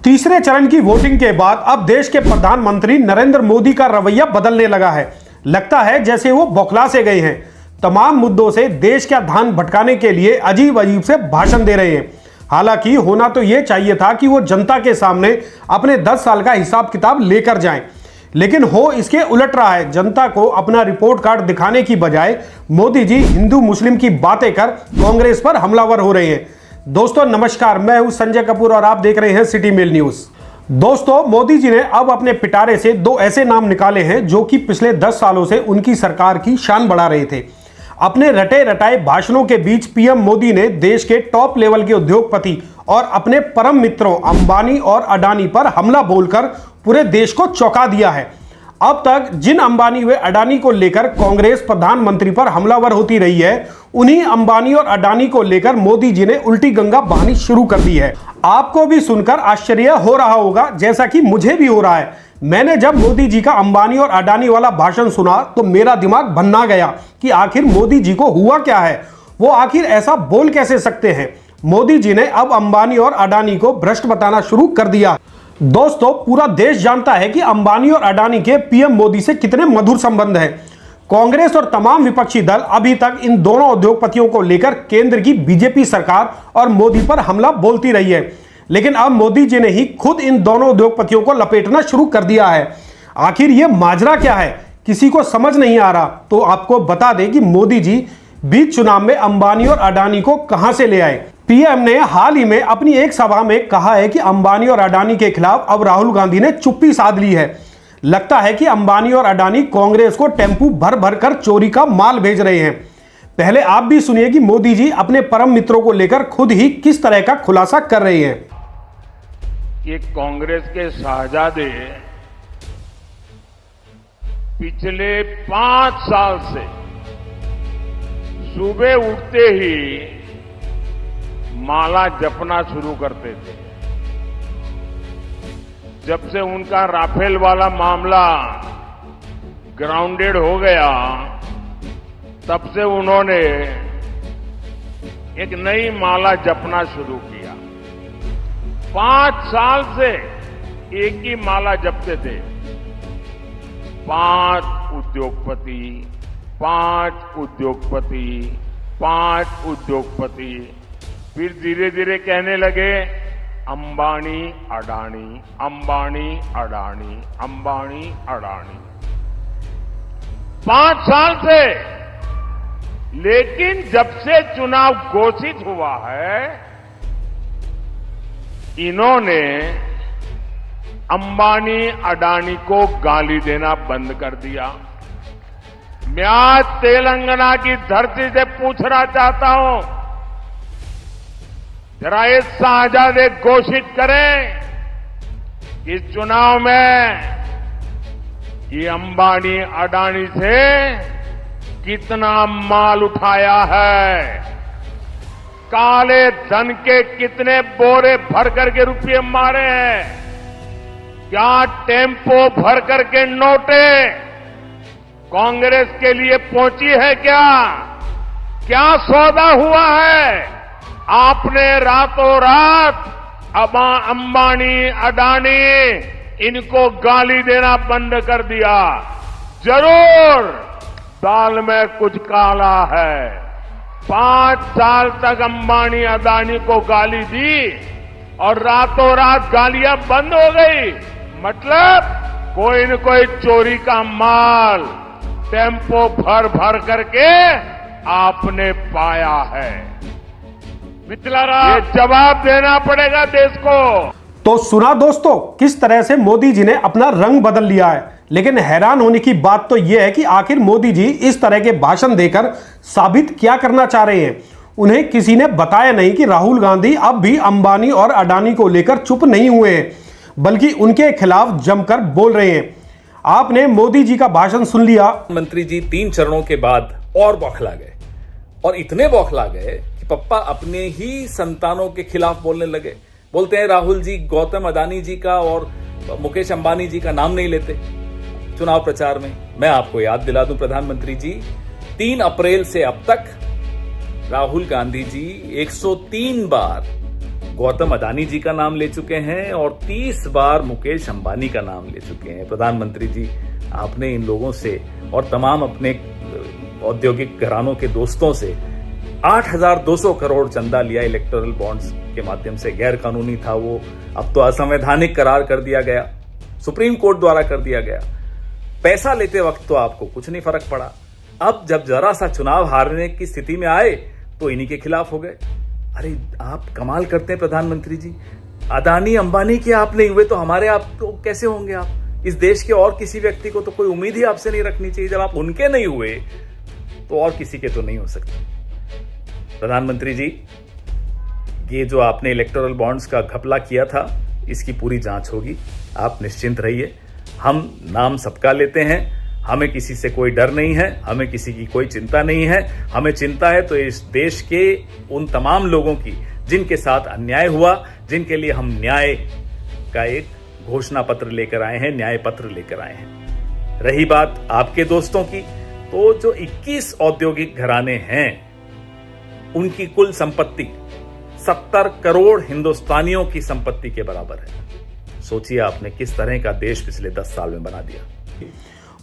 तीसरे चरण की वोटिंग के बाद अब देश के प्रधानमंत्री नरेंद्र मोदी का रवैया बदलने लगा है। लगता है जैसे वो बौखला से गए हैं। तमाम मुद्दों से देश का ध्यान भटकाने के लिए अजीब अजीब से भाषण दे रहे हैं। हालांकि होना तो यह चाहिए था कि वो जनता के सामने अपने 10 साल का हिसाब किताब लेकर जाएं, लेकिन हो इसके उलट रहा है। जनता को अपना रिपोर्ट कार्ड दिखाने की बजाय मोदी जी हिंदू मुस्लिम की बातें कर कांग्रेस पर हमलावर हो रहे हैं। दोस्तों नमस्कार, मैं हूं संजय कपूर और आप देख रहे हैं सिटी मेल न्यूज। दोस्तों मोदी जी ने अब अपने पिटारे से दो ऐसे नाम निकाले हैं जो कि पिछले 10 सालों से उनकी सरकार की शान बढ़ा रहे थे। अपने रटे रटाए भाषणों के बीच पीएम मोदी ने देश के टॉप लेवल के उद्योगपति और अपने परम मित्रों अंबानी और अडानी पर हमला बोलकर पूरे देश को चौंका दिया है। अब तक जिन अंबानी व अडानी को लेकर कांग्रेस प्रधानमंत्री पर हमलावर होती रही है, उन्हीं अंबानी और अडानी को लेकर मोदी जी ने उल्टी गंगा बहानी शुरू कर दी है। आपको भी सुनकर आश्चर्य हो रहा होगा, जैसा कि मुझे भी हो रहा है। मैंने जब मोदी जी का अंबानी और अडानी वाला भाषण सुना तो मेरा दिमाग भन्ना गया कि आखिर मोदी जी को हुआ क्या है, वो आखिर ऐसा बोल कैसे सकते हैं। मोदी जी ने अब अंबानी और अडानी को भ्रष्ट बताना शुरू कर दिया। दोस्तों पूरा देश जानता है कि अंबानी और अडानी के पीएम मोदी से कितने मधुर संबंध हैं। कांग्रेस और तमाम विपक्षी दल अभी तक इन दोनों उद्योगपतियों को लेकर केंद्र की बीजेपी सरकार और मोदी पर हमला बोलती रही है, लेकिन अब मोदी जी ने ही खुद इन दोनों उद्योगपतियों को लपेटना शुरू कर दिया है। आखिर ये माजरा क्या है, किसी को समझ नहीं आ रहा। तो आपको बता दें कि मोदी जी बीच चुनाव में अंबानी और अडानी को कहां से ले आए। पीएम ने हाल ही में अपनी एक सभा में कहा है कि अंबानी और अडानी के खिलाफ अब राहुल गांधी ने चुप्पी साध ली है। लगता है कि अंबानी और अडानी कांग्रेस को टेम्पू भर भर कर चोरी का माल भेज रहे हैं। पहले आप भी सुनिए कि मोदी जी अपने परम मित्रों को लेकर खुद ही किस तरह का खुलासा कर रहे हैं। ये कांग्रेस के शहजादे पिछले 5 साल से सुबह उठते ही माला जपना शुरू करते थे। जब से उनका राफेल वाला मामला ग्राउंडेड हो गया, तब से उन्होंने एक नई माला जपना शुरू किया। 5 साल से एक ही माला जपते थे, 5 उद्योगपति, 5 उद्योगपति, 5 उद्योगपति। फिर धीरे धीरे कहने लगे अंबानी अडानी, अंबानी अडानी, अंबानी अडानी। 5 साल से। लेकिन जब से चुनाव घोषित हुआ है, इन्होंने अंबानी अडानी को गाली देना बंद कर दिया। मैं आज तेलंगाना की धरती से पूछना चाहता हूं, जरा ये शहजादे घोषित करें कि इस चुनाव में ये अंबानी अडानी से कितना माल उठाया है, काले धन के कितने बोरे भर करके रुपये मारे हैं, क्या टेम्पो भर करके नोटे कांग्रेस के लिए पहुंची है, क्या सौदा हुआ है। आपने रातों रात अब अंबानी अडानी इनको गाली देना बंद कर दिया। जरूर दाल में कुछ काला है। 5 साल तक अंबानी अडानी को गाली दी और रातों रात गालियां बंद हो गई। मतलब कोई न कोई चोरी का माल टेम्पो भर भर करके आपने पाया है। ये जवाब देना पड़ेगा देश को। तो सुना दोस्तों, किस तरह से मोदी जी ने अपना रंग बदल लिया है। लेकिन हैरान होने की बात तो यह है कि आखिर मोदी जी इस तरह के भाषण देकर साबित क्या करना चाह रहे हैं। उन्हें किसी ने बताया नहीं कि राहुल गांधी अब भी अंबानी और अडानी को लेकर चुप नहीं हुए हैं, बल्कि उनके खिलाफ जमकर बोल रहे हैं। आपने मोदी जी का भाषण सुन लिया। मंत्री जी 3 चरणों के बाद और बौखला गए, और इतने बौखला गए कि पप्पा अपने ही संतानों के खिलाफ बोलने लगे। बोलते हैं राहुल जी गौतम अडानी जी का और मुकेश अंबानी जी का नाम नहीं लेते चुनाव प्रचार में। मैं आपको याद दिला दूं प्रधानमंत्री जी, 3 अप्रैल से अब तक राहुल गांधी जी 103 बार गौतम अदानी जी का नाम ले चुके हैं और 30 बार मुकेश अंबानी का नाम ले चुके हैं। प्रधानमंत्री जी, आपने इन लोगों से और तमाम अपने औद्योगिक घरानों के दोस्तों से 8,200 करोड़ चंदा लिया इलेक्टोरल बॉन्ड्स के माध्यम से। गैर कानूनी था वो, अब तो असंवैधानिक करार कर दिया गया, सुप्रीम कोर्ट द्वारा कर दिया गया। पैसा लेते वक्त तो आपको कुछ नहीं फर्क पड़ा, अब जब जरा सा चुनाव हारने की स्थिति में आए तो इन्हीं के खिलाफ हो गए। अरे आप कमाल करते हैं प्रधानमंत्री जी, अदानी अंबानी के आप नहीं हुए तो हमारे आप तो कैसे होंगे आप? इस देश के और किसी व्यक्ति को तो कोई उम्मीद ही आपसे नहीं रखनी चाहिए। जब आप उनके नहीं हुए तो और किसी के तो नहीं हो सकते। प्रधानमंत्री जी, ये जो आपने इलेक्टोरल बॉन्ड्स का घपला किया था, इसकी पूरी जांच होगी, आप निश्चिंत रहिए। हम नाम सबका लेते हैं, हमें किसी से कोई डर नहीं है, हमें किसी की कोई चिंता नहीं है। हमें चिंता है तो इस देश के उन तमाम लोगों की जिनके साथ अन्याय हुआ, जिनके लिए हम न्याय का एक घोषणा पत्र लेकर आए हैं, न्याय पत्र लेकर आए हैं। रही बात आपके दोस्तों की, तो जो 21 औद्योगिक घराने हैं, उनकी कुल संपत्ति 70 करोड़ हिंदुस्तानियों की संपत्ति के बराबर है। सोचिए आपने किस तरह का देश पिछले 10 साल में बना दिया।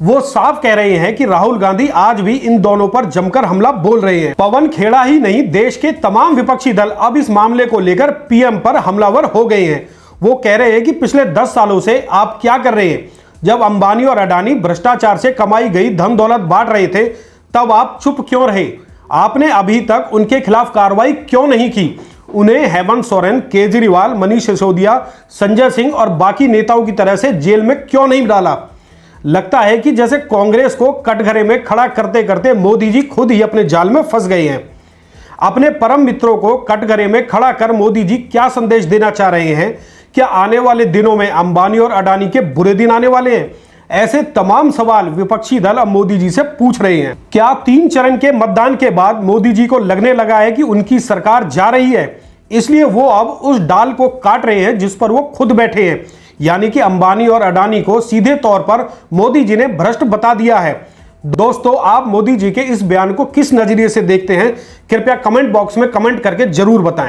वो साफ कह रहे हैं कि राहुल गांधी आज भी इन दोनों पर जमकर हमला बोल रहे हैं। पवन खेड़ा ही नहीं, देश के तमाम विपक्षी दल अब इस मामले को लेकर पीएम पर हमलावर हो गए हैं। वो कह रहे हैं कि पिछले 10 सालों से आप क्या कर रहे हैं? जब अंबानी और अडानी भ्रष्टाचार से कमाई गई धन दौलत बांट रहे थे, तब आप चुप क्यों रहे? आपने अभी तक उनके खिलाफ कार्रवाई क्यों नहीं की? उन्हें हेमंत सोरेन, केजरीवाल, मनीष सिसोदिया, संजय सिंह और बाकी नेताओं की तरह से जेल में क्यों नहीं डाला? लगता है कि जैसे कांग्रेस को कटघरे में खड़ा करते करते मोदी जी खुद ही अपने जाल में फंस गए हैं। अपने परम मित्रों को कटघरे में खड़ा कर मोदी जी क्या संदेश देना चाह रहे हैं? क्या आने वाले दिनों में अंबानी और अडानी के बुरे दिन आने वाले हैं? ऐसे तमाम सवाल विपक्षी दल अब मोदी जी से पूछ रहे हैं। क्या 3 चरण के मतदान के बाद मोदी जी को लगने लगा है कि उनकी सरकार जा रही है, इसलिए वो अब उस डाल को काट रहे हैं जिस पर वो खुद बैठे हैं, यानी कि अंबानी और अडानी को सीधे तौर पर मोदी जी ने भ्रष्ट बता दिया है। दोस्तों, आप मोदी जी के इस बयान को किस नजरिए से देखते हैं? कृपया कमेंट बॉक्स में कमेंट करके जरूर बताएं।